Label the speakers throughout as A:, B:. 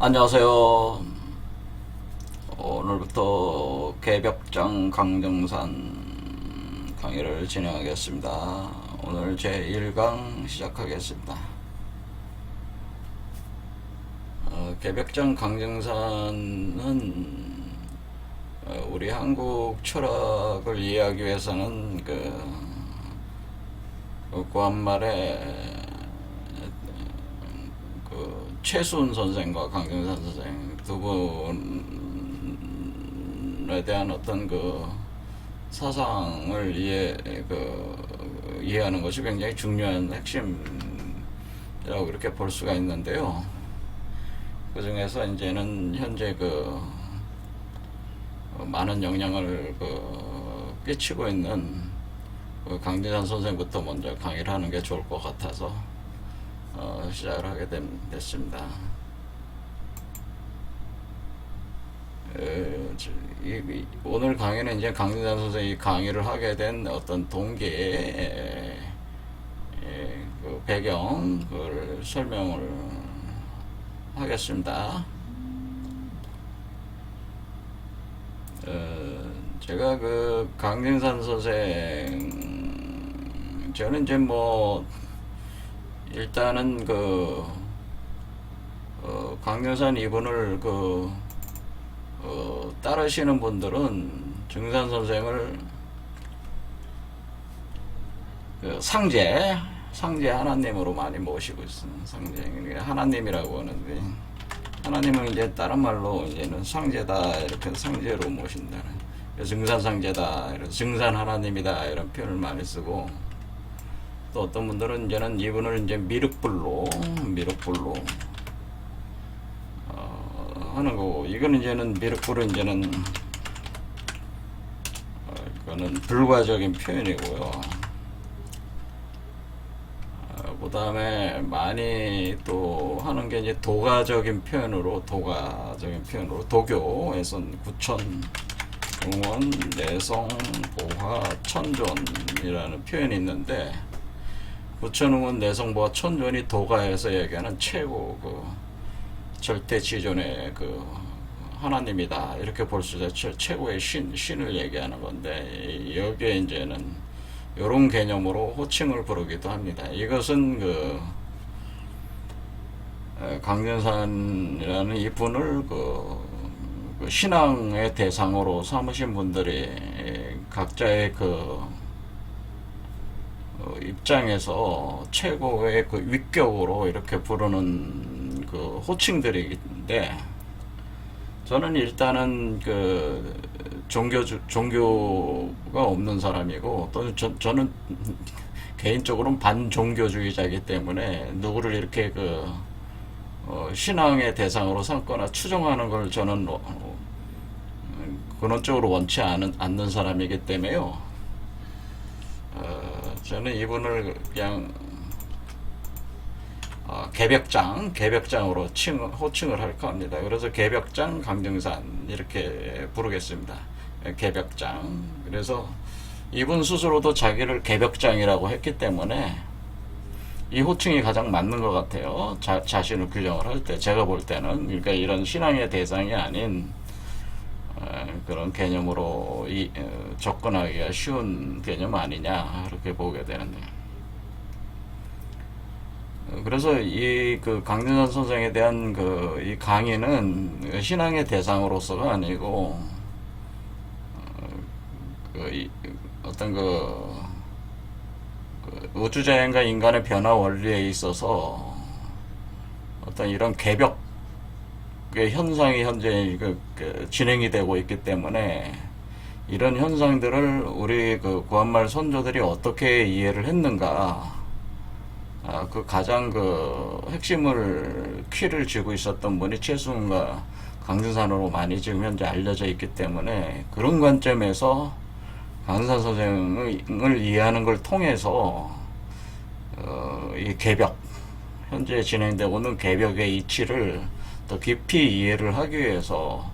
A: 안녕하세요. 오늘부터 개벽장 강정산 강의를 진행하겠습니다. 오늘 제1강 시작하겠습니다. 개벽장 강정산은 우리 한국 철학을 이해하기 위해서는 구한말에 최수훈 선생과 강정산 선생 두 분에 대한 어떤 사상을 이해하는 것이 굉장히 중요한 핵심이라고 이렇게 볼 수가 있는데요. 그 중에서 이제는 현재 많은 영향을 끼치고 있는 강정산 선생부터 먼저 강의를 하는 게 좋을 것 같아서 시작을 하게 됐습니다. 오늘 강의는 이제 강정산 선생이 강의를 하게 된 어떤 동기의 배경을 설명을 하겠습니다. 제가 강정산 선생, 저는 이제 일단은 강정산 이분을 따르시는 분들은 정산 선생을 상제 하나님으로 많이 모시고 있습니다. 상제 하나님이라고 하는데, 하나님은 이제 다른 말로 이제는 상제다, 이렇게 상제로 모신다는, 증산 상제다, 증산 하나님이다, 이런 표현을 많이 쓰고, 또 어떤 분들은 이제는 이분을 이제 미륵불로 하는 거고, 이거는 이제는 미륵불은 이제는 이거는 불과적인 표현이고요. 그 다음에 많이 또 하는 게 이제 도가적인 표현으로 도교에선 구천, 응원, 내성, 보화, 천존이라는 표현이 있는데, 구천응원, 내성보와 천존이 도가에서 얘기하는 최고 절대지존의 하나님이다, 이렇게 볼 수 있죠. 최고의 신을 얘기하는 건데, 여기에 이제는 이런 개념으로 호칭을 부르기도 합니다. 이것은 강정산이라는 이분을 신앙의 대상으로 삼으신 분들이 각자의 입장에서 최고의 위격으로 이렇게 부르는 호칭들인데, 저는 일단은 종교가 없는 사람이고, 또 저는 개인적으로는 반종교주의자이기 때문에 누구를 이렇게 신앙의 대상으로 삼거나 추종하는 걸 저는 근원적으로 원치 않는 사람이기 때문에요. 저는 이분을 그냥 개벽장으로 호칭을 할까 합니다. 그래서 개벽장 강정산 이렇게 부르겠습니다. 개벽장. 그래서 이분 스스로도 자기를 개벽장이라고 했기 때문에 이 호칭이 가장 맞는 것 같아요. 자신을 규정을 할 때, 제가 볼 때는. 그러니까 이런 신앙의 대상이 아닌 그런 개념으로 접근하기가 쉬운 개념 아니냐, 그렇게 보게 되는데, 그래서 이 강정산 선생에 대한 이 강의는 신앙의 대상으로서가 아니고 어떤 우주자연과 인간의 변화 원리에 있어서 어떤 이런 개벽 현상이 현재 진행이 되고 있기 때문에, 이런 현상들을 우리 구한말 선조들이 어떻게 이해를 했는가, 가장 핵심을 키를 쥐고 있었던 분이 최수훈과 강정산으로 많이 지금 현재 알려져 있기 때문에, 그런 관점에서 강정산 선생을 이해하는 걸 통해서 이 개벽, 현재 진행되고 있는 개벽의 이치를 더 깊이 이해를 하기 위해서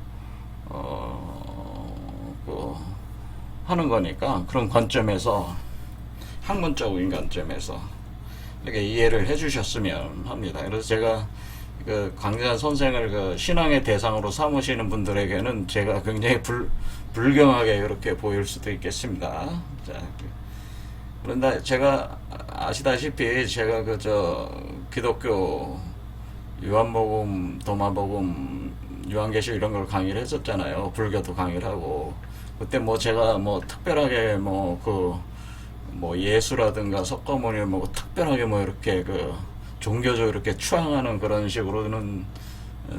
A: 하는 거니까, 그런 관점에서, 학문적인 관점에서 이렇게 이해를 해주셨으면 합니다. 그래서 제가 그 강진한 선생을 그 신앙의 대상으로 삼으시는 분들에게는 제가 굉장히 불경하게 이렇게 보일 수도 있겠습니다. 자, 그런데 제가 아시다시피 제가 그 저 기독교 요한복음, 도마복음, 요한계시 이런 걸 강의를 했었잖아요. 불교도 강의를 하고 그때 뭐 제가 뭐 특별하게 뭐 예수라든가 석가모니 뭐 특별하게 뭐 이렇게 그 종교적 이렇게 추앙하는 그런 식으로는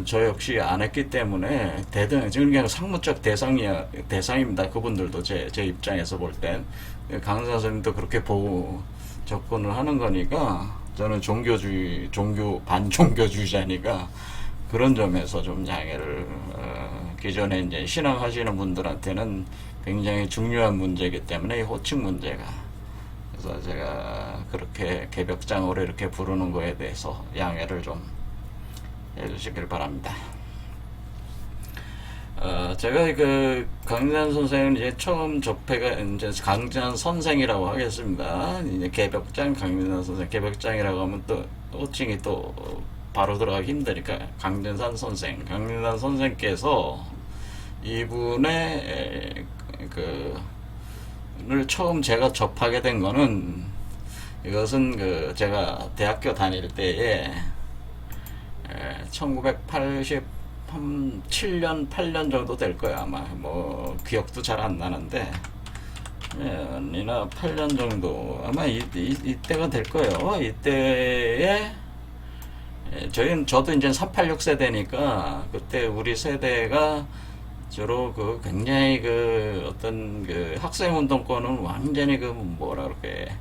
A: 저 역시 안 했기 때문에 지금 그냥 상무적 대상입니다. 그분들도 제 입장에서 볼 땐 강사 선생님도 그렇게 보고 접근을 하는 거니까 저는 반종교주의자니까 그런 점에서 좀 양해를 기존에 이제 신앙하시는 분들한테는 굉장히 중요한 문제이기 때문에 이 호칭 문제가 그래서 제가 그렇게 개벽장으로 이렇게 부르는 거에 대해서 양해를 좀 해주시길 바랍니다. 제가 그 강진한 선생은 이제 처음 접해가 이제 강진한 선생이라고 하겠습니다. 이제 개벽장 강진한 선생, 개벽장이라고 하면 또 호칭이 또 바로 들어가기 힘드니까 강진산 선생께서 이분의 를 처음 제가 접하게 된 거는 이것은 그 제가 대학교 다닐 때에 1987년 8년 정도 될 거야 아마 뭐 기억도 잘 안 나는데 이나 8년 정도 아마 이때가 될 거예요. 이때에 저도 이제 386 세대니까 그때 우리 세대가 주로 그 굉장히 그 어떤 그 학생 운동권은 완전히 그 뭐라 그럴게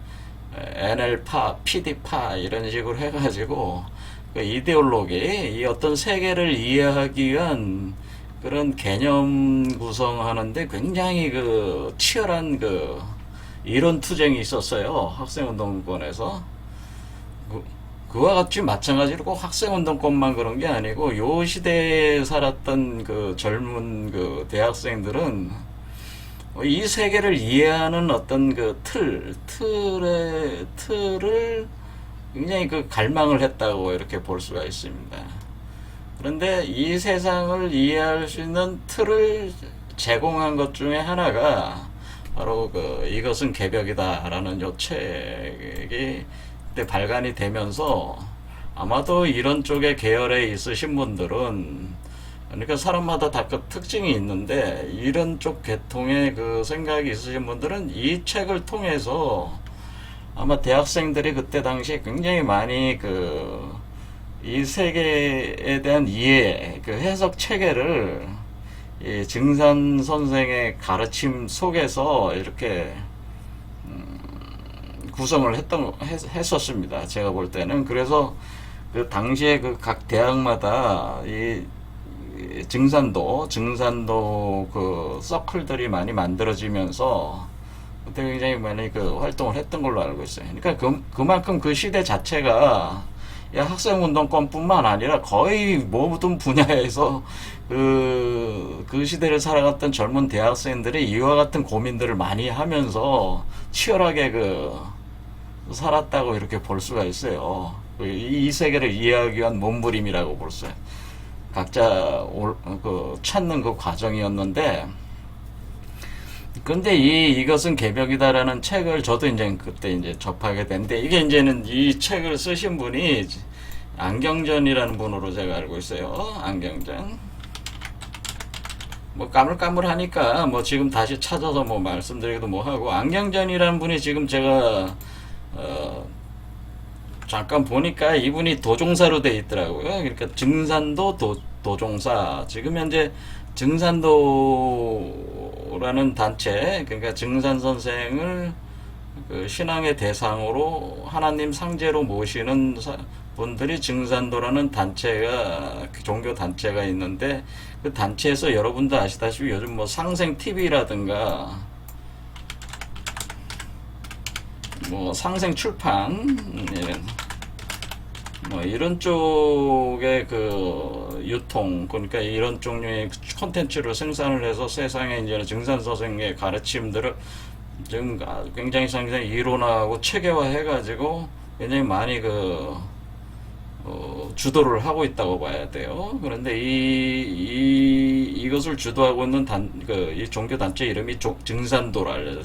A: NL파, PD파 이런 식으로 해가지고 그 이데올로기 이 어떤 세계를 이해하기 위한 그런 개념 구성하는데 굉장히 그 치열한 그 이론 투쟁이 있었어요. 학생 운동권에서. 그와 같이 마찬가지로 꼭 학생운동권만 그런 게 아니고 요 시대에 살았던 그 젊은 그 대학생들은 이 세계를 이해하는 어떤 그 틀을 굉장히 그 갈망을 했다고 이렇게 볼 수가 있습니다. 그런데 이 세상을 이해할 수 있는 틀을 제공한 것 중에 하나가 바로 그 이것은 개벽이다라는 요 책이 그때 발간이 되면서 아마도 이런 쪽의 계열에 있으신 분들은 그러니까 사람마다 다 그 특징이 있는데 이런 쪽 계통의 그 생각이 있으신 분들은 이 책을 통해서 아마 대학생들이 그때 당시에 굉장히 많이 이 세계에 대한 이해, 그 해석 체계를 이 증산 선생의 가르침 속에서 이렇게 구성을 했었습니다. 제가 볼 때는. 그래서 그 당시에 그 각 대학마다 이 증산도 그 서클들이 많이 만들어지면서 그때 굉장히 많이 그 활동을 했던 걸로 알고 있어요. 그러니까 그만큼 그 시대 자체가 학생운동권뿐만 아니라 거의 모든 분야에서 그 시대를 살아갔던 젊은 대학생들이 이와 같은 고민들을 많이 하면서 치열하게 살았다고 이렇게 볼 수가 있어요. 이 세계를 이해하기 위한 몸부림이라고 볼 수 있어요. 각자 찾는 그 과정이었는데, 근데 이것은 개벽이다라는 책을 저도 이제 그때 이제 접하게 됐는데, 이게 이제는 이 책을 쓰신 분이 안경전이라는 분으로 제가 알고 있어요. 안경전. 뭐 까물까물하니까 뭐 지금 다시 찾아서 뭐 말씀드리기도 뭐 하고, 안경전이라는 분이 지금 제가 잠깐 보니까 이분이 도종사로 돼 있더라고요. 그러니까 증산도 도종사. 지금 현재 증산도라는 단체, 그러니까 증산 선생을 그 신앙의 대상으로 하나님 상제로 모시는 분들이 증산도라는 종교 단체가 있는데, 그 단체에서 여러분도 아시다시피 요즘 뭐 상생 TV라든가 뭐 상생 출판 이런 쪽의 그 유통, 그러니까 이런 종류의 콘텐츠를 생산을 해서 세상에 이제 증산 선생의 가르침들을 지금 굉장히 상당히 이론화하고 체계화해가지고 굉장히 많이 주도를 하고 있다고 봐야 돼요. 그런데 이것을 주도하고 있는 이 종교단체 이름이 증산도라 알려져.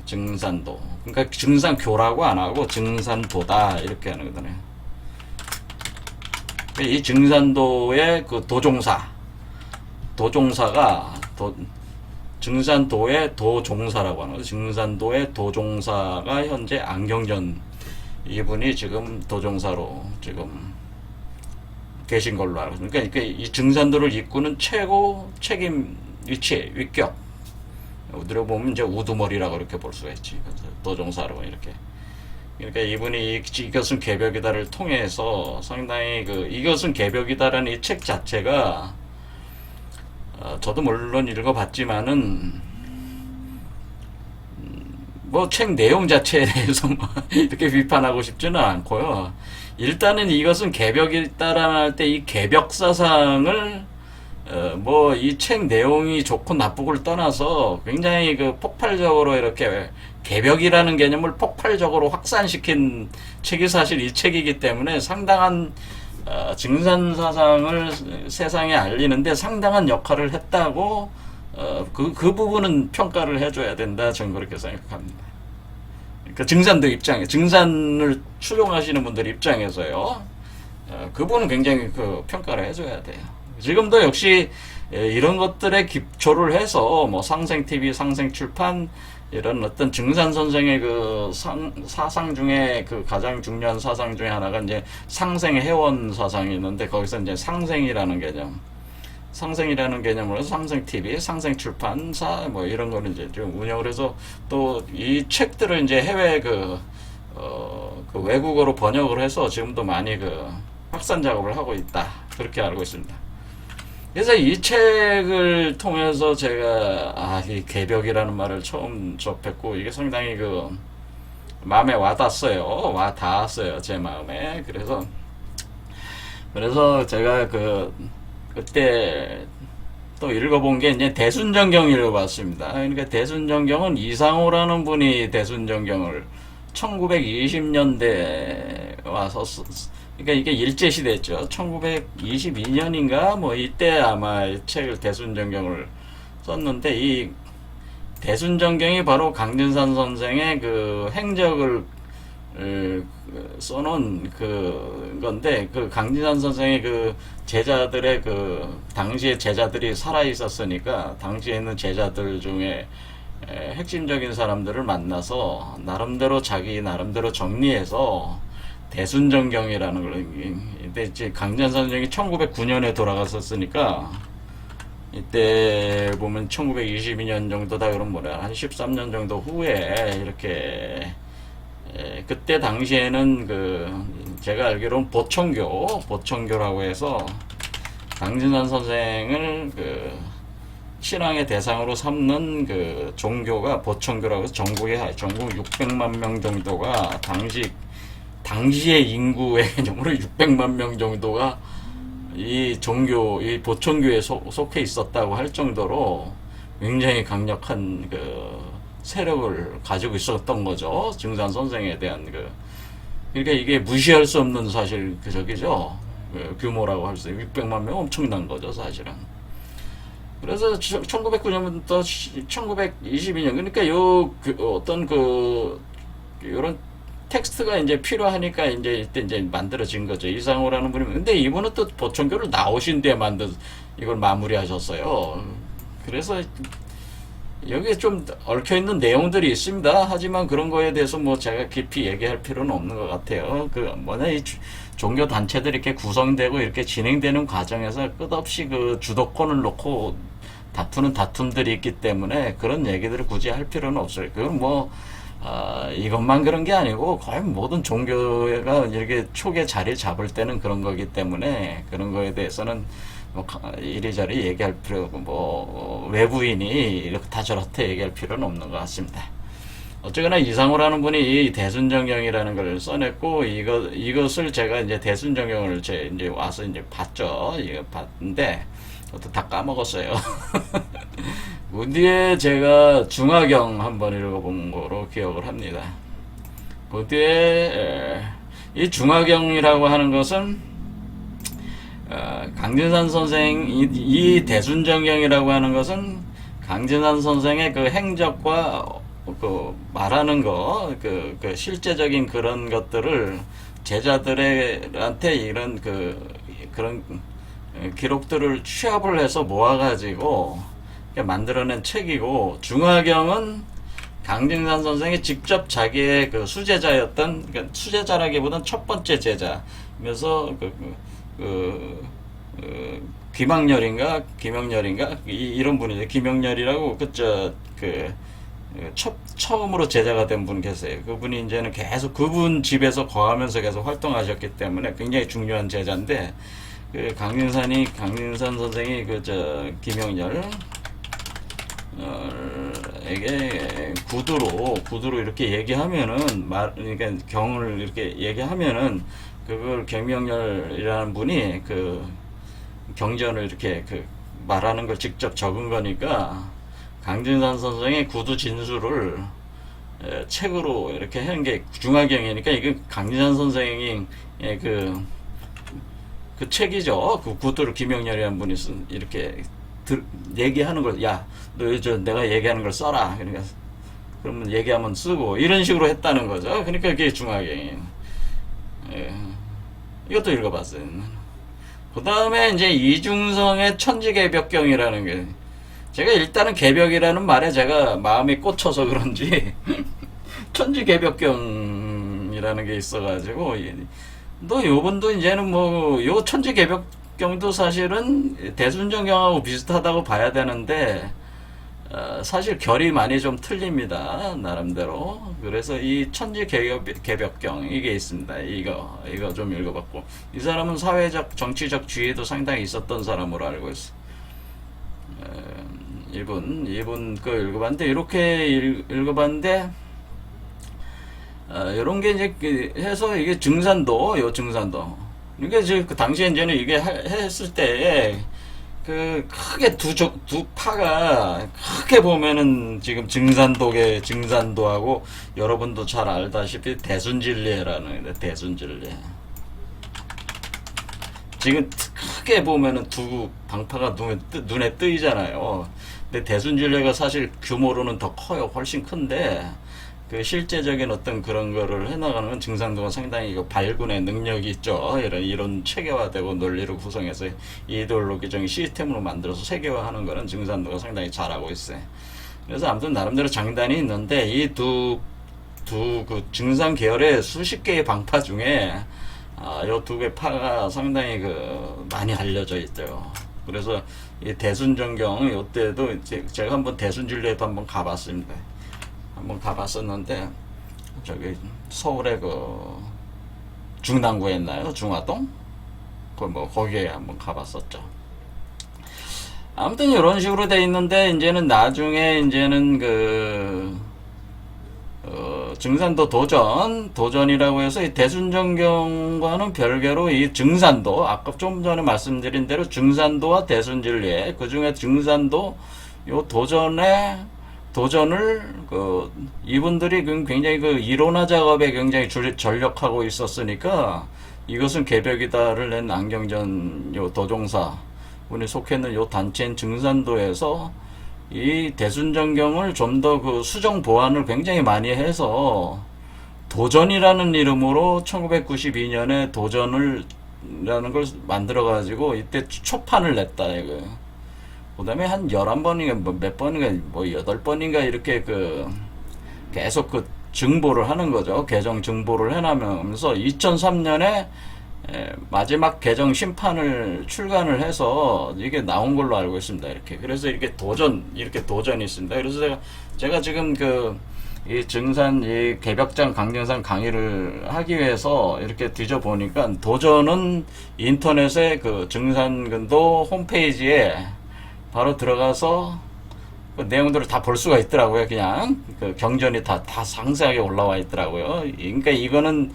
A: 증산도. 그러니까 증산교라고 안 하고 증산도다 이렇게 하는 거잖아요. 이 증산도의 그 도종사가 증산도의 도종사라고 하는 거죠. 증산도의 도종사가 현재 안경전 이분이 지금 도종사로 지금 계신 걸로 알고 있습니다. 그러니까 이 증산도를 이끄는 최고 책임 위치, 위격. 어디로 보면 이제 우두머리라고 이렇게 볼 수가 있지. 도종사로 이렇게. 그러니까 이분이 이것은 개벽이다를 통해서 상당히 이것은 개벽이다라는 이 책 자체가 저도 물론 읽어봤지만은 뭐 책 내용 자체에 대해서 뭐 이렇게 비판하고 싶지는 않고요. 일단은 이것은 개벽이다라는 할 때 이 개벽 사상을 뭐 이 책 내용이 좋고 나쁘고를 떠나서 굉장히 폭발적으로 이렇게 개벽이라는 개념을 폭발적으로 확산시킨 책이 사실 이 책이기 때문에 상당한 증산 사상을 세상에 알리는데 상당한 역할을 했다고 그 부분은 평가를 해줘야 된다. 저는 그렇게 생각합니다. 그러니까 증산을 추종하시는 분들 입장에서요. 그분은 굉장히 평가를 해줘야 돼요. 지금도 역시 이런 것들에 기초를 해서 뭐 상생TV, 상생출판 이런 어떤 증산 선생의 사상 중에 가장 중요한 사상 중에 하나가 이제 상생회원 사상이 있는데 거기서 이제 상생이라는 개념으로 해서 상생TV, 상생출판사 뭐 이런 거를 이제 좀 운영을 해서 또 이 책들을 이제 해외 외국어로 번역을 해서 지금도 많이 확산 작업을 하고 있다. 그렇게 알고 있습니다. 그래서 이 책을 통해서 제가 이 개벽이라는 말을 처음 접했고 이게 상당히 마음에 와닿았어요. 제 마음에. 그래서 제가 그때 또 읽어본 게 이제 대순정경 읽어봤습니다. 그러니까 대순정경은 이상호라는 분이 대순정경을 1920년대 와서 그러니까 이게 일제시대죠. 1922년인가 뭐 이때 아마 이 책을 대순정경을 썼는데 이 대순정경이 바로 강진산 선생의 행적을 써놓은 건데 강진산 선생의 제자들의 당시에 제자들이 살아 있었으니까 당시에 있는 제자들 중에 핵심적인 사람들을 만나서 자기 나름대로 정리해서 대순정경이라는 걸 이때 이제 강진산 선생이 1909년에 돌아갔었으니까 이때 보면 1922년 정도다 그럼 한 13년 정도 후에 이렇게 그때 당시에는 제가 알기로는 보청교라고 해서 강진산 선생을 신앙의 대상으로 삼는 종교가 보청교라고 해서 전국 600만 명 정도가 당시의 인구의 개념으로 600만 명 정도가 이 보청교에 속해 있었다고 할 정도로 굉장히 강력한 세력을 가지고 있었던 거죠. 증산 선생에 대한 그러니까 이게 무시할 수 없는 사실 규모라고 할 수 있어요. 600만 명 엄청난 거죠, 사실은. 그래서 1909년부터 1922년 그러니까 어떤 이런 텍스트가 이제 필요하니까 이때 만들어진 거죠. 이상호라는 분이. 근데 이분은 또 보청교를 나오신 뒤에 이걸 마무리하셨어요. 그래서 여기에 좀 얽혀있는 내용들이 있습니다. 하지만 그런 거에 대해서 뭐 제가 깊이 얘기할 필요는 없는 것 같아요. 이 종교 단체들이 이렇게 구성되고 이렇게 진행되는 과정에서 끝없이 주도권을 놓고 다투는 다툼들이 있기 때문에 그런 얘기들을 굳이 할 필요는 없어요. 그건 이것만 그런 게 아니고 거의 모든 종교가 이렇게 초기에 자리 잡을 때는 그런 거기 때문에 그런 거에 대해서는 이리저리 얘기할 필요고 외부인이 이렇게 다 저렇게 얘기할 필요는 없는 것 같습니다. 어쨌거나 이상호라는 분이 이 대순정경이라는 걸 써냈고 이것을 제가 이제 대순정경을 이제 와서 이제 봤죠. 이거 봤는데 다 까먹었어요. 그 뒤에 제가 중화경 한번 읽어본 거로 기억을 합니다. 그 뒤에 이 중화경이라고 하는 것은 강진산 선생 이 대순정경이라고 하는 것은 강진산 선생의 그 행적과 그 말하는 거, 그 실제적인 그런 것들을 제자들한테 이런 그런 기록들을 취합을 해서 모아가지고 만들어낸 책이고, 중화경은 강진산 선생이 직접 자기의 그 수제자였던, 그러니까 수제자라기보단 첫 번째 제자. 그래서 김학렬인가 이런 분이죠. 김학렬이라고 처음으로 제자가 된 분 계세요. 그분이 이제는 계속 그분 집에서 거하면서 계속 활동하셨기 때문에 굉장히 중요한 제자인데, 강진산 선생이 김학렬 에게 구두로 이렇게 얘기하면은 그러니까 경을 이렇게 얘기하면은 그걸 김학렬이라는 분이 그 경전을 이렇게 말하는 걸 직접 적은 거니까, 강진산 선생의 구두 진술을 책으로 이렇게 한 게 중화경이니까 이게 강진산 선생이 그 책이죠. 그 구두를 김학렬이라는 분이 이렇게 얘기하는 걸, 야, 너 내가 얘기하는 걸 써라. 그러니까 그러면 얘기하면 쓰고 이런 식으로 했다는 거죠. 그러니까 그게 중화경이에요. 이것도 읽어봤어요. 그 다음에 이제 이중성의 천지개벽경이라는 게, 제가 일단은 개벽이라는 말에 제가 마음이 꽂혀서 그런지 천지개벽경이라는 게 있어가지고, 또 요분도 이제는 요 천지개벽경도 사실은 대순정경하고 비슷하다고 봐야 되는데, 사실 결이 많이 좀 틀립니다, 나름대로. 그래서 이 천지개벽경 이게 있습니다. 이거 좀 읽어봤고, 이 사람은 사회적 정치적 지혜도 상당히 있었던 사람으로 알고 있어. 이분 거 읽어봤는데, 이렇게 읽어봤는데, 이런 게 이제 해서 이게 증산도. 그러니까 이제 그 당시에 이제는 이게 했을 때 크게 두 파가 크게 보면은 지금 증산도하고 여러분도 잘 알다시피 대순진리라는 대순진리. 지금 크게 보면은 두 방파가 눈에 뜨이잖아요. 근데 대순진리가 사실 규모로는 더 커요. 훨씬 큰데, 그 실제적인 어떤 그런 거를 해나가는 건 증산도가 상당히 발군의 능력이 있죠. 이런 체계화되고 논리를 구성해서 이데올로기적인 시스템으로 만들어서 세계화하는 거는 증산도가 상당히 잘하고 있어요. 그래서 아무튼 나름대로 장단이 있는데, 이 그 증산 계열의 수십 개의 방파 중에 요 두 개 파가 상당히 많이 알려져 있대요. 그래서 이 대순정경 요때도 제가 한번 대순진리에도 한번 가봤습니다. 한번 가봤었는데, 저기 서울에 중랑구에 있나요? 중화동? 거기에 한번 가봤었죠. 아무튼 이런 식으로 돼 있는데, 나중에 증산도 도전이라고 해서 이 대순정경과는 별개로 이 증산도, 아까 좀 전에 말씀드린 대로 증산도와 대순진리에, 그 중에 증산도 요 도전을 이분들이 굉장히 이론화 작업에 굉장히 전력하고 있었으니까, 이것은 개벽이다를 낸 안경전 요 도종사 분이 속해 있는 요 단체인 증산도에서 이 대순정경을 좀 더 수정 보완을 굉장히 많이 해서 도전이라는 이름으로 1992년에 도전이라는 걸 만들어 가지고 이때 초판을 냈다 이거. 그다음에 한 11번인가 몇 번인가 8번인가 이렇게 계속 증보를 하는 거죠. 개정 증보를 해나면서 2003년에 마지막 개정 심판을 출간을 해서 이게 나온 걸로 알고 있습니다. 이렇게. 그래서 이렇게 도전이 있습니다. 그래서 제가 지금 이 개벽장 강정산 강의를 하기 위해서 이렇게 뒤져보니까, 도전은 인터넷에 증산근도 홈페이지에 바로 들어가서 내용들을 다 볼 수가 있더라고요. 그냥 경전이 다 상세하게 올라와 있더라고요. 그러니까 이거는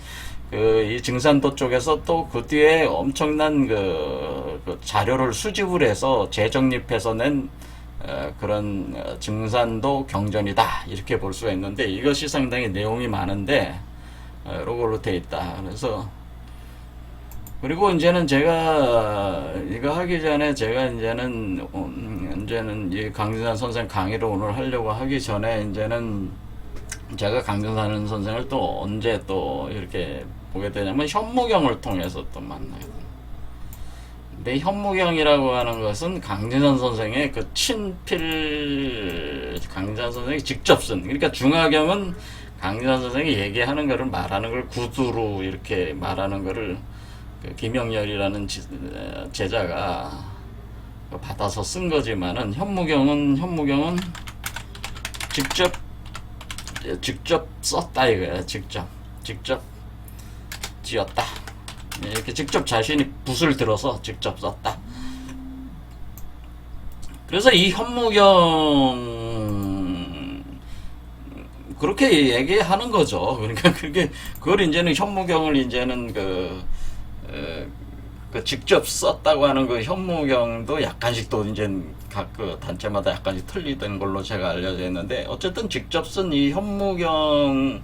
A: 이 증산도 쪽에서 또 그 뒤에 엄청난 자료를 수집을 해서 재정립해서 낸 그런 증산도 경전이다 이렇게 볼 수가 있는데, 이것이 상당히 내용이 많은데, 요걸로 돼 있다. 그래서 그리고 이제는 제가 이거 하기 전에 제가 이제는 이 강진산 선생 강의를 오늘 하려고 하기 전에 이제는 제가 강진산 선생을 또 언제 또 이렇게 보게 되냐면 현무경을 통해서 또 만나요. 근데 현무경이라고 하는 것은 강진산 선생의 그 친필 강진산 선생이 직접 쓴, 그러니까 중화경은 강진산 선생이 얘기하는 거를 말하는 걸 구두로 이렇게 말하는 거를 그 김영렬이라는 제자가 받아서 쓴 거지만은 현무경은 직접 썼다 이거야. 직접 지었다. 이렇게 직접 자신이 붓을 들어서 직접 썼다. 그래서 이 현무경 그렇게 얘기하는 거죠. 그러니까 그걸 이제는 현무경을 이제는 그 직접 썼다고 하는 그 현무경도 약간씩 또 이제 각 그 단체마다 약간씩 틀리던 걸로 제가 알려져 있는데, 어쨌든 직접 쓴 이 현무경을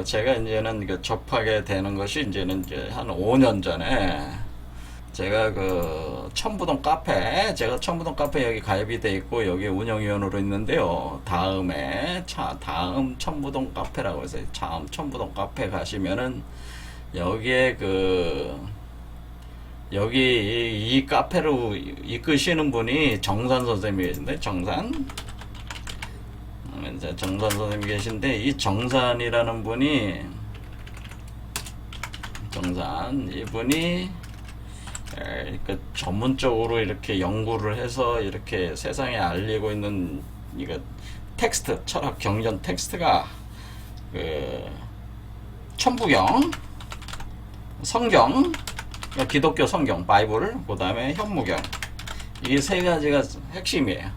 A: 제가 이제는 그 접하게 되는 것이 이제는 이제 한 5년 전에 제가 그 제가 첨부동 카페 여기 가입이 돼 있고 여기 운영위원으로 있는데요. 다음 첨부동 카페라고 해서 첨부동 카페 가시면은 여기에 여기 이 카페로 이끄시는 분이 정산 선생님이 계신데, 정산 선생님이 계신데, 이 정산이라는 분이 이분이 그 전문적으로 이렇게 연구를 해서 이렇게 세상에 알리고 있는 이거 텍스트, 철학 경전 텍스트가 그 천부경, 성경, 기독교 성경, 바이블, 그 다음에 현무경, 이 세 가지가 핵심이에요.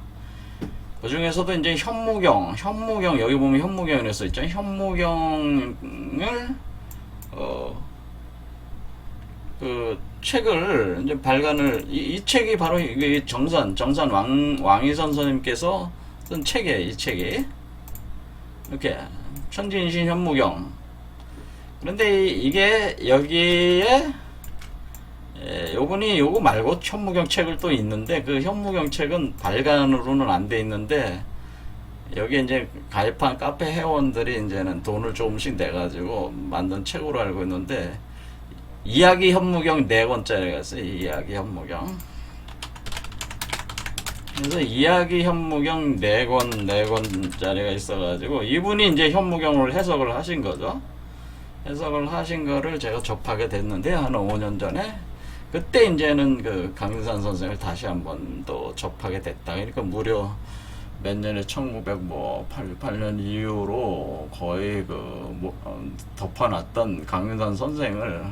A: 그 중에서도 이제 현무경 여기 보면 현무경이라고 써 있죠. 현무경을 그 책을 이제 발간을 이 책이 바로 이 정산 왕이선 선생님께서 쓴 책이에요. 이 책이 이렇게 천진신 현무경. 그런데 이게 여기에 요거 말고 현무경 책을 또 있는데, 그 현무경 책은 발간으로는 안 돼 있는데, 여기 이제 가입한 카페 회원들이 이제는 돈을 조금씩 내가지고 만든 책으로 알고 있는데, 이야기 현무경 4권짜리가 있어요. 이야기 현무경. 그래서 이야기 현무경 4권짜리가 있어가지고, 이분이 이제 현무경을 해석을 하신 거죠. 해석을 하신 거를 제가 접하게 됐는데, 한 5년 전에. 그때 이제는 그 강진산 선생을 다시 한번 또 접하게 됐다. 그러니까 무려 몇 년에 1988년 이후로 거의 덮어놨던 강진산 선생을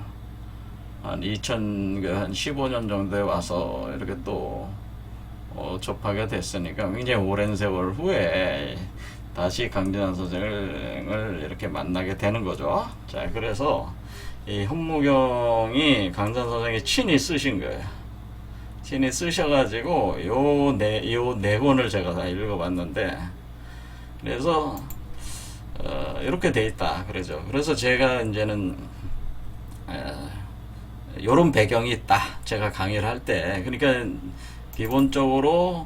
A: 한 15년 정도에 와서 이렇게 또 접하게 됐으니까 굉장히 오랜 세월 후에 다시 강진산 선생을 이렇게 만나게 되는 거죠. 자, 그래서 이 현무경이 강진산 선생이 친히 쓰신 거예요. 친히 쓰셔가지고 요 네 권을 제가 다 읽어봤는데, 그래서 이렇게 돼 있다 그러죠. 그래서 제가 이제는 요런 배경이 있다. 제가 강의를 할 때, 그러니까 기본적으로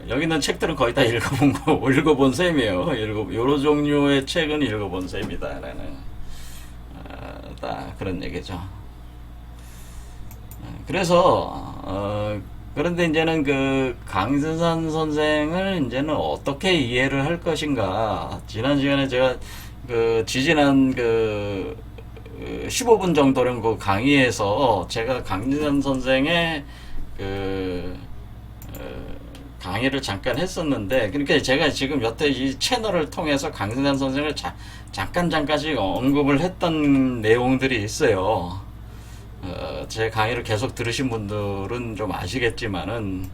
A: 여기 있는 책들은 거의 다 읽어본 셈이에요. 요런 종류의 책은 읽어본 셈이다라는 그런 얘기죠. 그래서 그런데 이제는 그 강진산 선생을 이제는 어떻게 이해를 할 것인가. 지난 시간에 제가 지지난 15분 정도는 그 강의에서 제가 강진산 선생의 강의를 잠깐 했었는데, 그러니까 제가 지금 여태 이 채널을 통해서 강진산 선생을 잠깐씩 언급을 했던 내용들이 있어요. 제 강의를 계속 들으신 분들은 좀 아시겠지만은,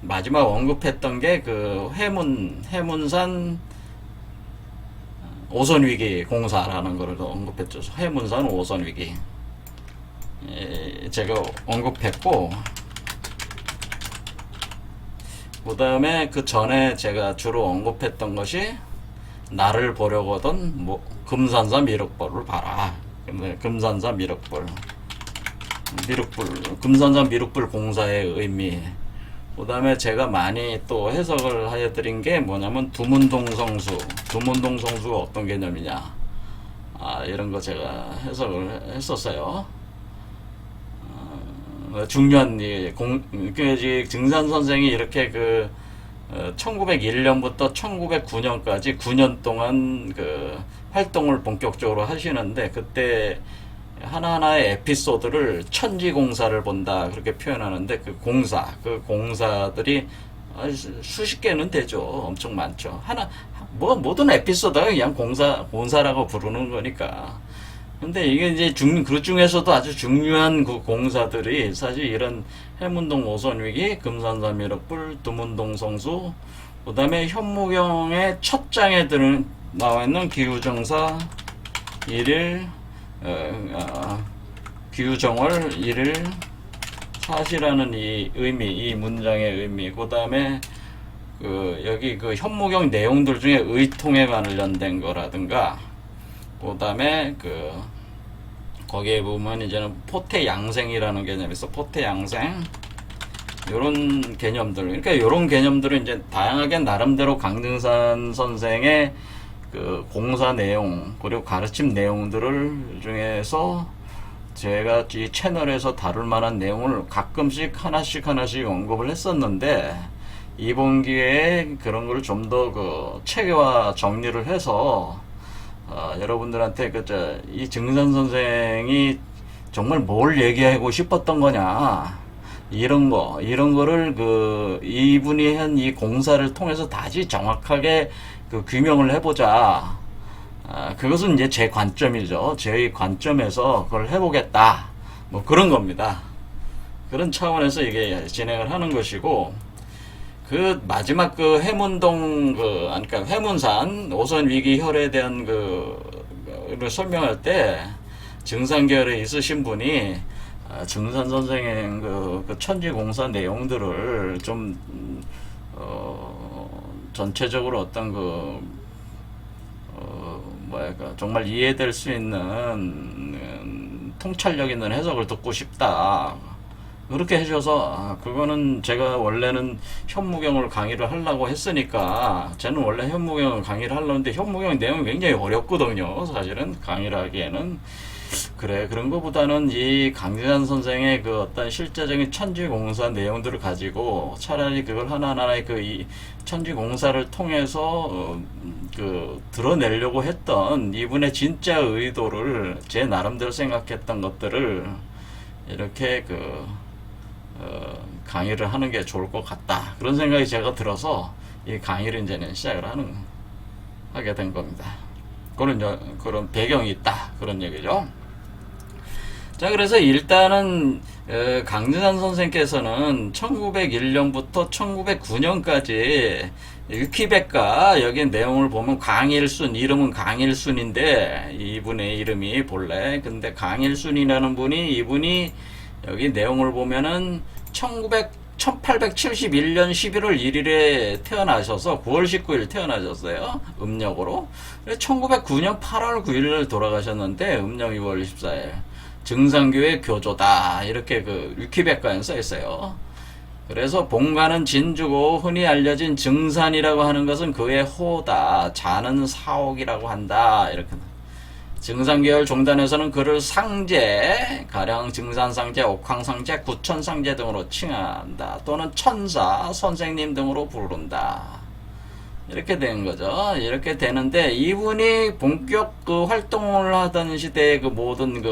A: 마지막 언급했던 게 해문산 오선위기 공사라는 거를 언급했죠. 해문산 오선위기. 제가 언급했고, 그 다음에 그 전에 제가 주로 언급했던 것이 나를 보려거든 뭐 금산사 미륵불을 봐라. 금산사 미륵불, 금산사 미륵불 공사의 의미. 그 다음에 제가 많이 또 해석을 하여 드린 게 뭐냐면 두문동성수가 어떤 개념이냐, 이런 거 제가 해석을 했었어요. 중요한 증산 선생이 이렇게 1901년부터 1909년까지 9년 동안 활동을 본격적으로 하시는데, 그때 하나하나의 에피소드를 천지공사를 본다 그렇게 표현하는데, 그 공사들이 수십 개는 되죠. 엄청 많죠. 모든 에피소드가 그냥 공사라고 부르는 거니까. 근데 이게 이제 그 중에서도 아주 중요한 그 공사들이 사실 이런 해문동 오선위기, 금산사 미륵불, 두문동 성수, 그 다음에 현무경의 첫 장에 나와 있는 기후정사 1일, 기후정월 1일 사시라는 이 의미, 이 문장의 의미, 그 다음에 여기 현무경 내용들 중에 의통에 관련된 거라든가, 그 다음에 거기에 보면 이제는 포태양생이라는 개념이 있어. 포태양생, 요런 개념들. 그러니까 요런 개념들은 이제 다양하게 나름대로 강등산 선생의 공사 내용 그리고 가르침 내용들을 중에서 제가 이 채널에서 다룰 만한 내용을 가끔씩 하나씩 언급을 했었는데, 이번 기회에 그런 걸 좀 더 체계화 정리를 해서 여러분들한테 이 증산 선생이 정말 뭘 얘기하고 싶었던 거냐, 이런 거를 이분이 한 이 공사를 통해서 다시 정확하게 규명을 해보자. 그것은 이제 제 관점이죠. 제 관점에서 그걸 해보겠다. 뭐 그런 겁니다. 그런 차원에서 이게 진행을 하는 것이고, 마지막 해문동, 그러니까 해문산 오선 위기 혈에 대한 를 설명할 때 증산계열에 있으신 분이 증산 선생의 천지공사 내용들을 좀 전체적으로 어떤 정말 이해될 수 있는 통찰력 있는 해석을 듣고 싶다. 그렇게 해줘서 그거는 제가 원래는 현무경을 강의를 하려고 했으니까, 저는 원래 현무경을 강의를 하려고 했는데 현무경 내용이 굉장히 어렵거든요. 사실은 강의를 하기에는. 그런 것보다는 이 강진환 선생의 어떤 실제적인 천지공사 내용들을 가지고 차라리 그걸 하나하나의 이 천지공사를 통해서 드러내려고 했던 이분의 진짜 의도를, 제 나름대로 생각했던 것들을 이렇게 강의를 하는 게 좋을 것 같다, 그런 생각이 제가 들어서 이 강의를 이제는 시작을 하게 된 겁니다. 그런 배경이 있다, 그런 얘기죠. 자, 그래서 일단은 강진환 선생께서는 1901년부터 1909년까지 유키백과 여기 내용을 보면 강일순, 이름은 강일순인데 이분의 이름이 본래, 근데 강일순이라는 이분이 여기 내용을 보면은 1871년 11월 1일에 태어나셔서 9월 19일 태어나셨어요. 음력으로. 1909년 8월 9일 돌아가셨는데 음력 2월 24일. 증산교의 교조다, 이렇게 위키백과에 써 있어요. 그래서 본가는 진주고 흔히 알려진 증산이라고 하는 것은 그의 호다, 자는 사옥이라고 한다, 이렇게. 증산계열 종단에서는 그를 상제, 가령 증산상제, 옥황상제, 구천상제 등으로 칭한다. 또는 천사, 선생님 등으로 부른다. 이렇게 된 거죠. 이렇게 되는데, 이분이 본격 활동을 하던 시대의 모든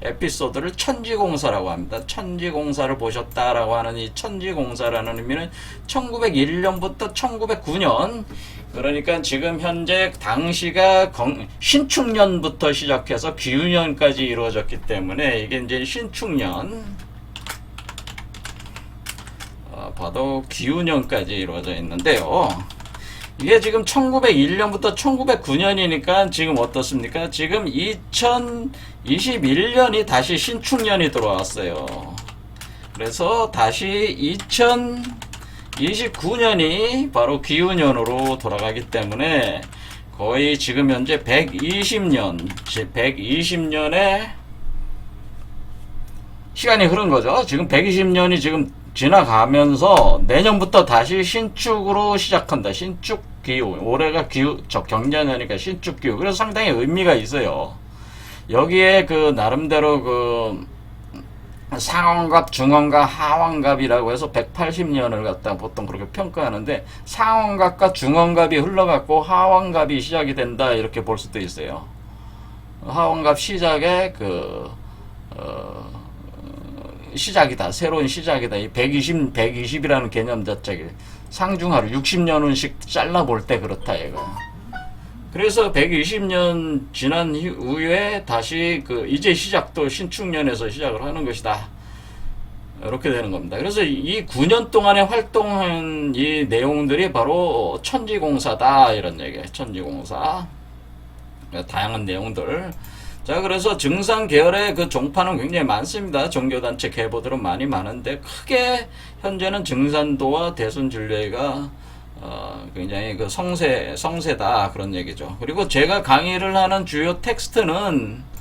A: 에피소드를 천지공사라고 합니다. 천지공사를 보셨다라고 하는 이 천지공사라는 의미는 1901년부터 1909년, 그러니까 지금 현재 당시가 신축년부터 시작해서 기유년까지 이루어졌기 때문에 이게 이제 신축년, 봐도 기유년까지 이루어져 있는데요. 이게 지금 1901년부터 1909년이니까 지금 어떻습니까? 지금 2021년이 다시 신축년이 들어왔어요. 그래서 다시 29년이 바로 기후년으로 돌아가기 때문에 거의 지금 현재 120년의 시간이 흐른 거죠. 지금 120년이 지금 지나가면서 내년부터 다시 신축으로 시작한다. 신축 기후. 올해가 경자년이니까 신축 기후. 그래서 상당히 의미가 있어요. 여기에 그 나름대로 그 상원갑, 중원갑, 하원갑이라고 해서 180년을 갖다 보통 그렇게 평가하는데, 상원갑과 중원갑이 흘러갔고 하원갑이 시작이 된다 이렇게 볼 수도 있어요. 하원갑 시작에 시작이다. 새로운 시작이다. 이 120이라는 개념 자체가 상중하로 60년씩 잘라볼 때 그렇다 이거. 그래서 120년 지난 후에 다시 이제 시작도 신축년에서 시작을 하는 것이다. 이렇게 되는 겁니다. 그래서 이 9년 동안에 활동한 이 내용들이 바로 천지공사다 이런 얘기예요. 천지공사. 다양한 내용들. 자, 그래서 증산 계열의 그 종파는 굉장히 많습니다. 종교단체 계보들은 많은데, 크게 현재는 증산도와 대순진례가 굉장히 그 성세다 그런 얘기죠. 그리고 제가 강의를 하는 주요 텍스트는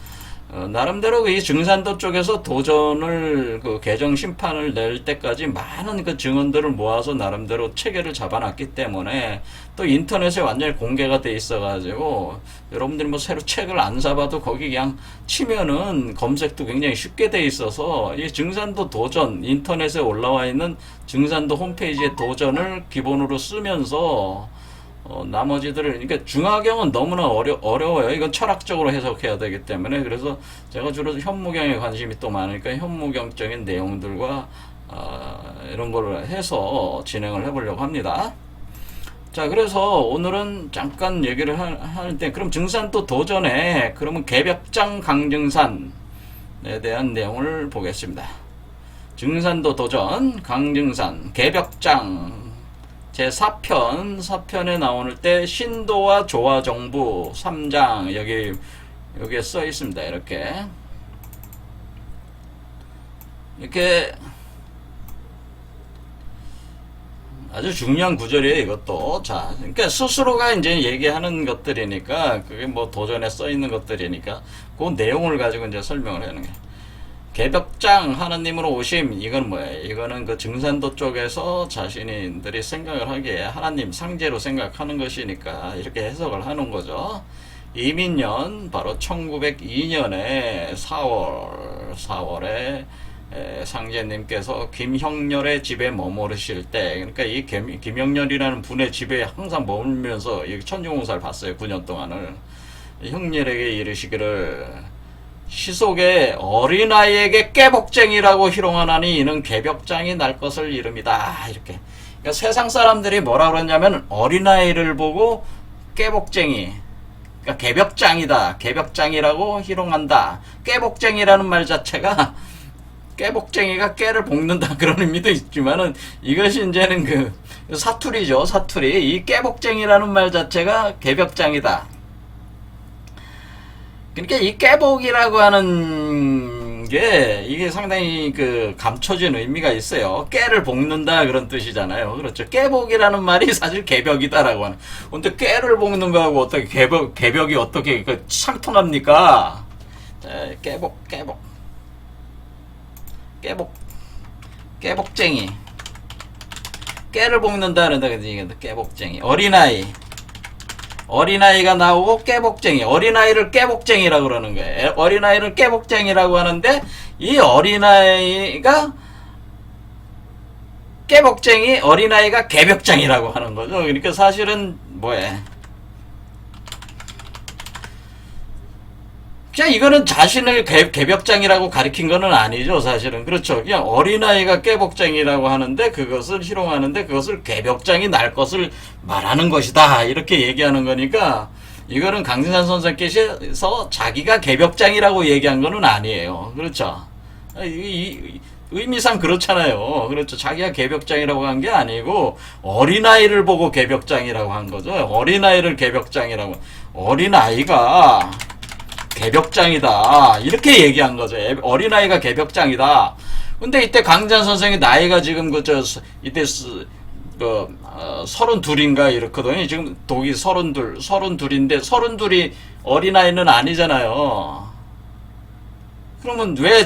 A: 나름대로 이 증산도 쪽에서 도전을 개정 심판을 낼 때까지 많은 그 증언들을 모아서 나름대로 체계를 잡아놨기 때문에, 또 인터넷에 완전히 공개가 돼 있어가지고 여러분들이 뭐 새로 책을 안 사봐도 거기 그냥 치면은 검색도 굉장히 쉽게 돼 있어서, 이 증산도 도전, 인터넷에 올라와 있는 증산도 홈페이지의 도전을 기본으로 쓰면서 나머지들을, 그러니까 중화경은 너무나 어려워요. 이건 철학적으로 해석해야 되기 때문에. 그래서 제가 주로 현무경에 관심이 또 많으니까 현무경적인 내용들과 이런 걸 해서 진행을 해보려고 합니다. 자, 그래서 오늘은 잠깐 얘기를 하는데, 그럼 증산도 도전에 그러면 개벽장 강증산에 대한 내용을 보겠습니다. 증산도 도전, 강증산, 개벽장 제4편, 4편에 나오는 때 신도와 조화정부 3장 여기에 써 있습니다. 이렇게 아주 중요한 구절이에요, 이것도. 자, 그러니까 스스로가 이제 얘기하는 것들이니까, 그게 뭐 도전에 써 있는 것들이니까 그 내용을 가지고 이제 설명을 하는 거예요. 개벽장 하나님으로 오심, 이건 뭐예요? 이거는 그 증산도 쪽에서 자신들이 생각을 하기에 하나님 상제로 생각하는 것이니까 이렇게 해석을 하는 거죠. 이민년 바로 1902년에 4월에 상제님께서 김형렬의 집에 머무르실 때, 그러니까 이 김형렬이라는 분의 집에 항상 머물면서 이 천지공사를 봤어요. 9년 동안을. 형렬에게 이르시기를, 시속에 어린아이에게 깨복쟁이라고 희롱하나니 이는 개벽장이 날 것을 이릅니다. 이렇게. 그러니까 세상 사람들이 뭐라 그러냐면 어린아이를 보고 깨복쟁이, 그러니까 개벽장이다, 개벽장이라고 희롱한다. 깨복쟁이라는 말 자체가, 깨복쟁이가 깨를 볶는다 그런 의미도 있지만은, 이것이 이제는 그 사투리죠, 사투리. 이 깨복쟁이라는 말 자체가 개벽장이다. 그러니까 이 깨복이라고 하는 게 이게 상당히 그 감춰진 의미가 있어요. 깨를 볶는다 그런 뜻이잖아요. 그렇죠. 깨복이라는 말이 사실 개벽이다라고 하는. 근데 깨를 볶는 거하고 어떻게 개벽이 어떻게 그 상통합니까? 자, 깨복쟁이. 깨를 볶는다 그런다. 깨복쟁이. 어린아이가 나오고 깨복쟁이, 어린아이를 깨복쟁이라고 그러는 거예요. 어린아이를 깨복쟁이라고 하는데, 이 어린아이가 깨복쟁이, 어린아이가 개벽장이라고 하는 거죠. 그러니까 사실은 뭐예요? 그냥 이거는 자신을 개벽장이라고 가리킨 거는 아니죠, 사실은. 그렇죠. 그냥 어린아이가 깨복장이라고 하는데, 그것을 희롱하는데, 그것을 개벽장이 날 것을 말하는 것이다. 이렇게 얘기하는 거니까, 이거는 강진산 선생께서 자기가 개벽장이라고 얘기한 거는 아니에요. 그렇죠. 의미상 그렇잖아요. 그렇죠. 자기가 개벽장이라고 한 게 아니고, 어린아이를 보고 개벽장이라고 한 거죠. 어린아이를 개벽장이라고. 어린아이가 개벽장이다 이렇게 얘기한 거죠. 어린아이가 개벽장이다. 근데 이때 강지한 선생이 나이가 지금 이때 32인가 이렇거든요. 지금 독이 32인데 32이 어린아이는 아니잖아요. 그러면 왜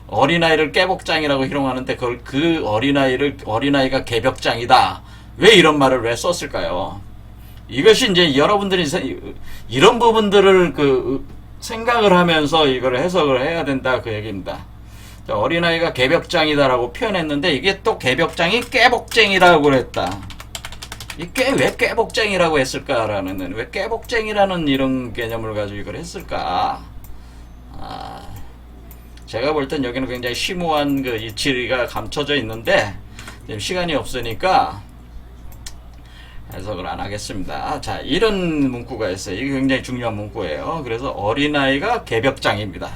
A: 어린아이를 깨복장이라고 희롱하는데 그 어린아이가 개벽장이다. 왜 이런 말을 왜 썼을까요? 이것이 이제 여러분들이 이런 부분들을 생각을 하면서 이걸 해석을 해야 된다 그 얘기입니다. 어린아이가 개벽장이다라고 표현했는데 이게 또 개벽장이 깨복쟁이라고 그랬다. 왜 깨복쟁이라고 했을까라는, 왜 깨복쟁이라는 이런 개념을 가지고 이걸 했을까? 제가 볼 땐 여기는 굉장히 심오한 이치가 감춰져 있는데 지금 시간이 없으니까 해석을 안 하겠습니다. 자, 이런 문구가 있어요. 이게 굉장히 중요한 문구예요. 그래서 어린아이가 개벽장입니다.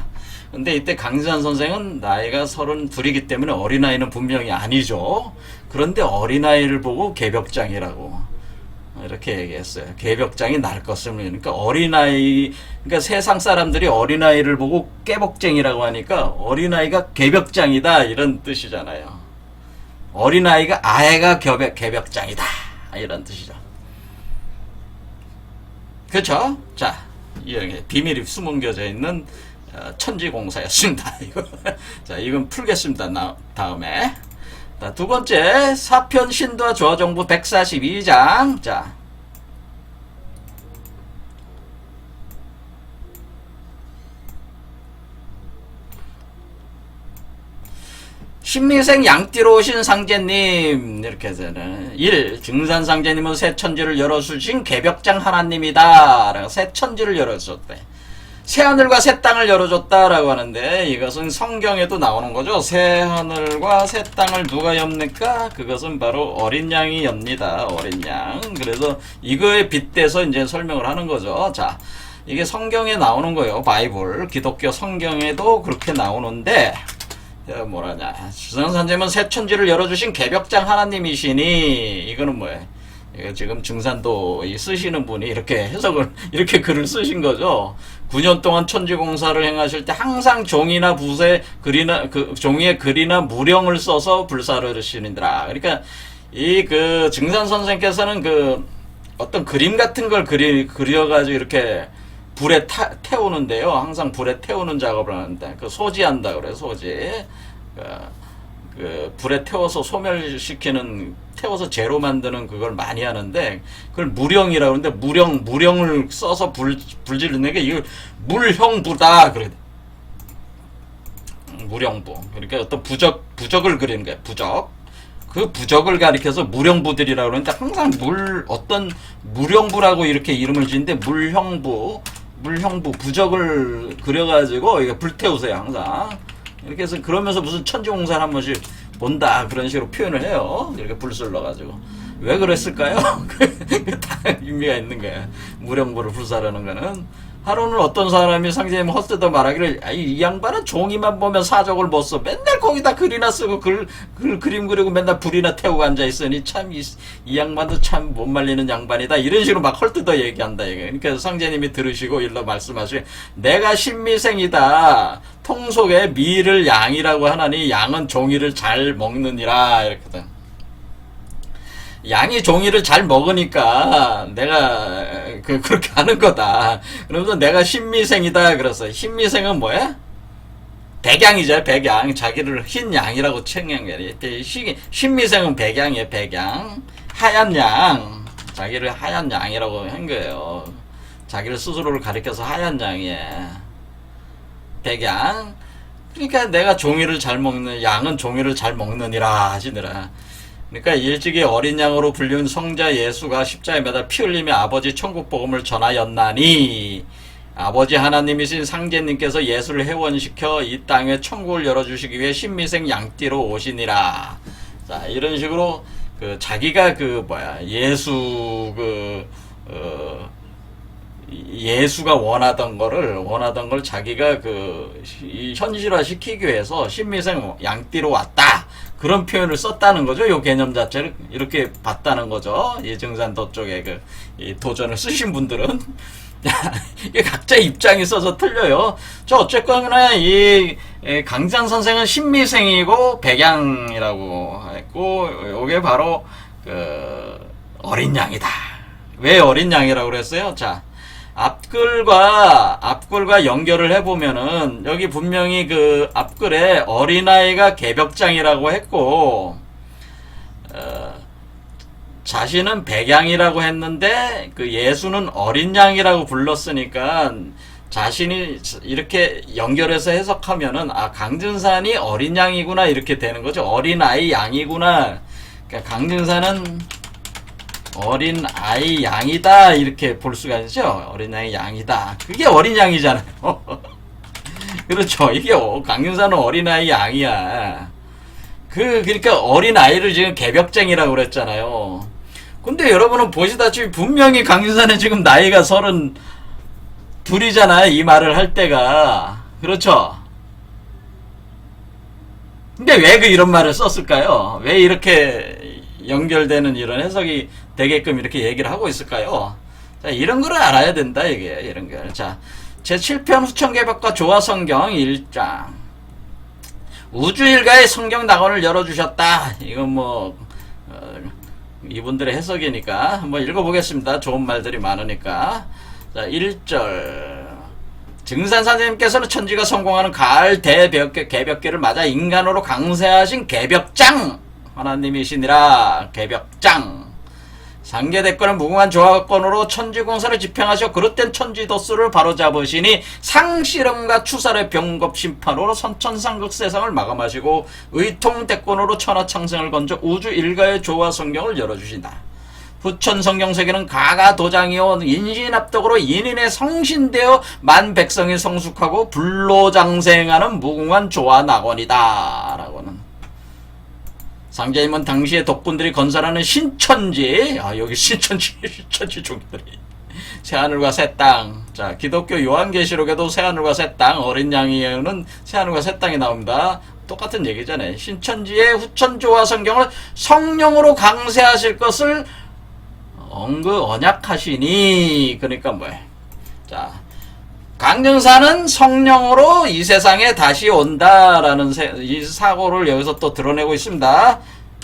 A: 근데 이때 강지한 선생은 나이가 32이기 때문에 어린아이는 분명히 아니죠. 그런데 어린아이를 보고 개벽장이라고 이렇게 얘기했어요. 개벽장이 날 것을 그러니까 그러니까 세상 사람들이 어린아이를 보고 깨복쟁이라고 하니까 어린아이가 개벽장이다 이런 뜻이잖아요. 어린아이가 아이가 개벽장이다 이런 뜻이죠. 그렇죠? 자, 이게 비밀이 숨겨져 있는 천지공사였습니다. 자, 이건 풀겠습니다. 다음에. 자, 두 번째, 사편 신도와 조화정부 142장. 자. 신미생 양띠로 오신 상제님, 이렇게 해서는 1. 증산 상제님은 새 천지를 열어주신 개벽장 하나님이다. 새 천지를 열어줬대. 새 하늘과 새 땅을 열어줬다라고 하는데 이것은 성경에도 나오는 거죠. 새 하늘과 새 땅을 누가 엽니까? 그것은 바로 어린 양이 엽니다. 어린 양. 그래서 이거에 빗대서 이제 설명을 하는 거죠. 자, 이게 성경에 나오는 거예요. 바이블, 기독교 성경에도 그렇게 나오는데 뭐라냐? 주상산제면 새 천지를 열어주신 개벽장 하나님이시니 이거는 뭐예요? 이거 지금 증산도 쓰시는 분이 이렇게 글을 쓰신 거죠. 9년 동안 천지공사를 행하실 때 항상 종이나 붓에 종이에 글이나 무령을 써서 불사를 하시니라. 그러니까 증산 선생께서는 어떤 그림 같은 걸 그려가지고 이렇게 불에 태우는데요. 항상 불에 태우는 작업을 하는데 소지한다 그래요. 소지. 불에 태워서 태워서 재로 만드는 그걸 많이 하는데 그걸 무령이라고 하는데 무령을 써서 불 지르는 게 이걸 물형부다 그래. 무령부. 그러니까 어떤 부적을 그리는 거야. 부적. 그 부적을 가리켜서 무령부들이라고 그러는데 항상 어떤 무령부라고 이렇게 이름을 지는데 물형부 부적을 그려가지고 이게 불태우세요 항상. 이렇게 해서 그러면서 무슨 천지공사를 한 번씩 본다 그런 식으로 표현을 해요. 이렇게 불술 넣어가지고 왜 그랬을까요? 다 의미가 있는 거야. 무령부를 불사라는 거는. 하루는 어떤 사람이 상제님 헛되다 말하기를 이 양반은 종이만 보면 사족을 못 써. 맨날 거기다 글이나 쓰고 그림 그리고 맨날 불이나 태우고 앉아있으니 참 이 양반도 참 못 말리는 양반이다. 이런 식으로 막 헐뜯어 얘기한다. 그러니까 상제님이 들으시고 일러 말씀하시고 내가 신미생이다. 통속에 미를 양이라고 하나니 양은 종이를 잘 먹느니라. 이렇게든. 양이 종이를 잘 먹으니까 내가 그렇게 하는 거다. 그러면서 내가 신미생이다. 그래서 신미생은 뭐야? 백양이죠. 백양. 자기를 흰 양이라고稱한 게 신미생은 백양이에요. 백양. 하얀 양. 자기를 하얀 양이라고 한 거예요. 자기를 스스로를 가리켜서 하얀 양이에요. 백양. 그러니까 내가 종이를 잘 먹는 양은 종이를 잘 먹느니라 하시더라. 그러니까 일찍이 어린 양으로 불리운 성자 예수가 십자가에 매달 피 흘리며 아버지 천국 복음을 전하였나니 아버지 하나님이신 상제님께서 예수를 회원시켜 이 땅에 천국을 열어주시기 위해 신미생 양띠로 오시니라. 자, 이런 식으로 자기가 예수가 원하던 걸 자기가 현실화 시키기 위해서 신미생 양띠로 왔다. 그런 표현을 썼다는 거죠. 요 개념 자체를 이렇게 봤다는 거죠. 이 증산도 쪽에 이 도전을 쓰신 분들은. 이게 각자 입장이 있어서 틀려요. 저 어쨌거나 이 강지산 선생은 신미생이고 백양이라고 했고, 요게 바로 그 어린 양이다. 왜 어린 양이라고 그랬어요? 자, 앞글과 연결을 해보면은 여기 분명히 그 앞글에 어린아이가 개벽장이라고 했고, 자신은 백양이라고 했는데 그 예수는 어린 양이라고 불렀으니까 자신이 이렇게 연결해서 해석하면은 아, 강증산이 어린 양이구나 이렇게 되는 거죠. 어린아이 양이구나. 그러니까 강증산은 어린 아이 양이다 이렇게 볼 수가 있죠. 어린 아이 양이다. 그게 어린 양이잖아요. 그렇죠. 이게 강윤사는 어린 아이 양이야. 그러니까 어린 아이를 지금 개벽쟁이라고 그랬잖아요. 근데 여러분은 보시다시피 분명히 강윤사는 지금 나이가 32이잖아요. 이 말을 할 때가. 그렇죠. 근데 왜 이런 말을 썼을까요? 왜 이렇게 연결되는 이런 해석이 되게끔 이렇게 얘기를 하고 있을까요? 자, 이런 거를 알아야 된다, 이게. 이런 거. 자, 제7편 후천개벽과 조화성경 1장. 우주일가의 성경 낙원을 열어주셨다. 이건 뭐, 이분들의 해석이니까 한번 읽어보겠습니다. 좋은 말들이 많으니까. 자, 1절. 증산 선생님께서는 천지가 성공하는 가을 개벽기를 맞아 인간으로 강세하신 개벽장 하나님이시니라. 개벽장. 상계대권은 무궁한 조화권으로 천지공사를 집행하셔 그릇된 천지도수를 바로잡으시니 상실험과 추살의 병겁심판으로 선천상극 세상을 마감하시고 의통대권으로 천하창생을 건져 우주 일가의 조화성경을 열어주신다. 후천성경세계는 가가도장이요 인신합덕으로 인인의 성신되어 만백성이 성숙하고 불로장생하는 무궁한 조화낙원이다 라고는. 상제님은 당시에 덕분들이 건설하는 신천지, 여기 신천지 종들이 새하늘과 새 땅. 자, 기독교 요한계시록에도 새하늘과 새 땅, 어린 양이는 새하늘과 새 땅이 나옵니다. 똑같은 얘기잖아요. 신천지의 후천조화 성경을 성령으로 강세하실 것을 언약하시니. 그러니까 뭐예요? 자, 강증사는 성령으로 이 세상에 다시 온다라는 이 사고를 여기서 또 드러내고 있습니다.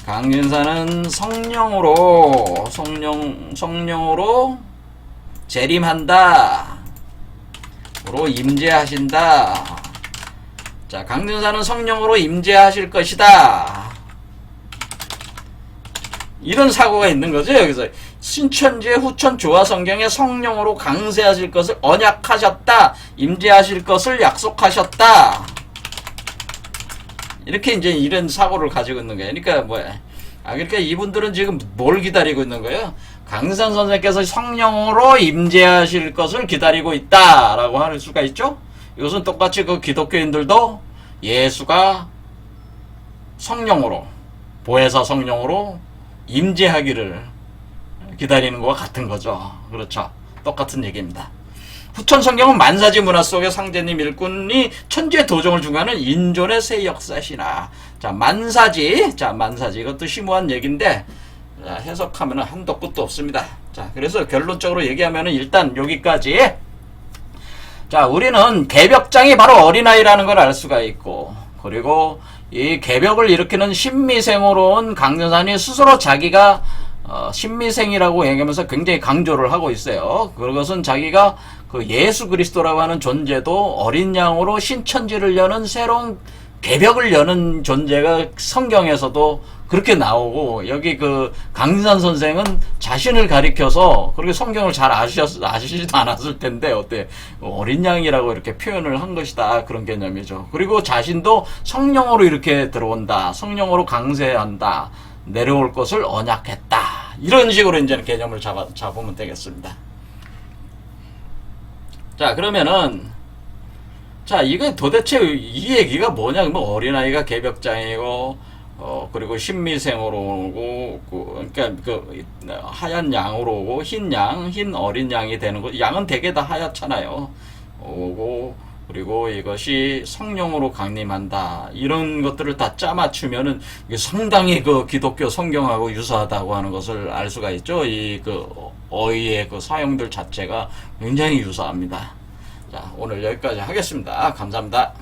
A: 강증사는 성령으로 재림한다. 로 임재하신다. 자, 강증사는 성령으로 임재하실 것이다. 이런 사고가 있는 거죠, 여기서. 신천지의 후천 조화 성경에 성령으로 강세하실 것을 언약하셨다. 임재하실 것을 약속하셨다. 이렇게 이제 이런 사고를 가지고 있는 거예요. 그러니까 뭐야? 그러니까 이분들은 지금 뭘 기다리고 있는 거예요? 강산 선생께서 성령으로 임재하실 것을 기다리고 있다라고 할 수가 있죠. 이것은 똑같이 그 기독교인들도 예수가 성령으로, 보혜사 성령으로 임재하기를 기다리는 것과 같은 거죠. 그렇죠. 똑같은 얘기입니다. 후천성경은 만사지 문화 속에 상제님 일꾼이 천지의 도정을 중요하는 인존의 새 역사시나. 자, 만사지. 이것도 심오한 얘기인데, 자, 해석하면 한도 끝도 없습니다. 자, 그래서 결론적으로 얘기하면 일단 여기까지. 자, 우리는 개벽장이 바로 어린아이라는 걸 알 수가 있고, 그리고 이 개벽을 일으키는 신미생으로 온 강전산이 스스로 자기가 신미생이라고 얘기하면서 굉장히 강조를 하고 있어요. 그것은 자기가 그 예수 그리스도라고 하는 존재도 어린 양으로 신천지를 여는 새로운 개벽을 여는 존재가 성경에서도 그렇게 나오고, 여기 그 강진산 선생은 자신을 가리켜서 그렇게 성경을 잘 아시지도 않았을 텐데 어때 어린 양이라고 이렇게 표현을 한 것이다, 그런 개념이죠. 그리고 자신도 성령으로 이렇게 들어온다, 성령으로 강세한다, 내려올 것을 언약했다, 이런 식으로 이제 개념을 잡으면 되겠습니다. 자, 그러면은 자, 이게 도대체 이 얘기가 뭐냐? 뭐 어린아이가 개벽장이고 그리고 신미생으로 오고, 그러니까 그 하얀 양으로 오고 흰 어린 양이 되는 거. 양은 대개 다 하얗잖아요. 오고 그리고 이것이 성령으로 강림한다. 이런 것들을 다 짜맞추면은 이게 상당히 그 기독교 성경하고 유사하다고 하는 것을 알 수가 있죠. 이 그 어휘의 그 사용들 자체가 굉장히 유사합니다. 자, 오늘 여기까지 하겠습니다. 감사합니다.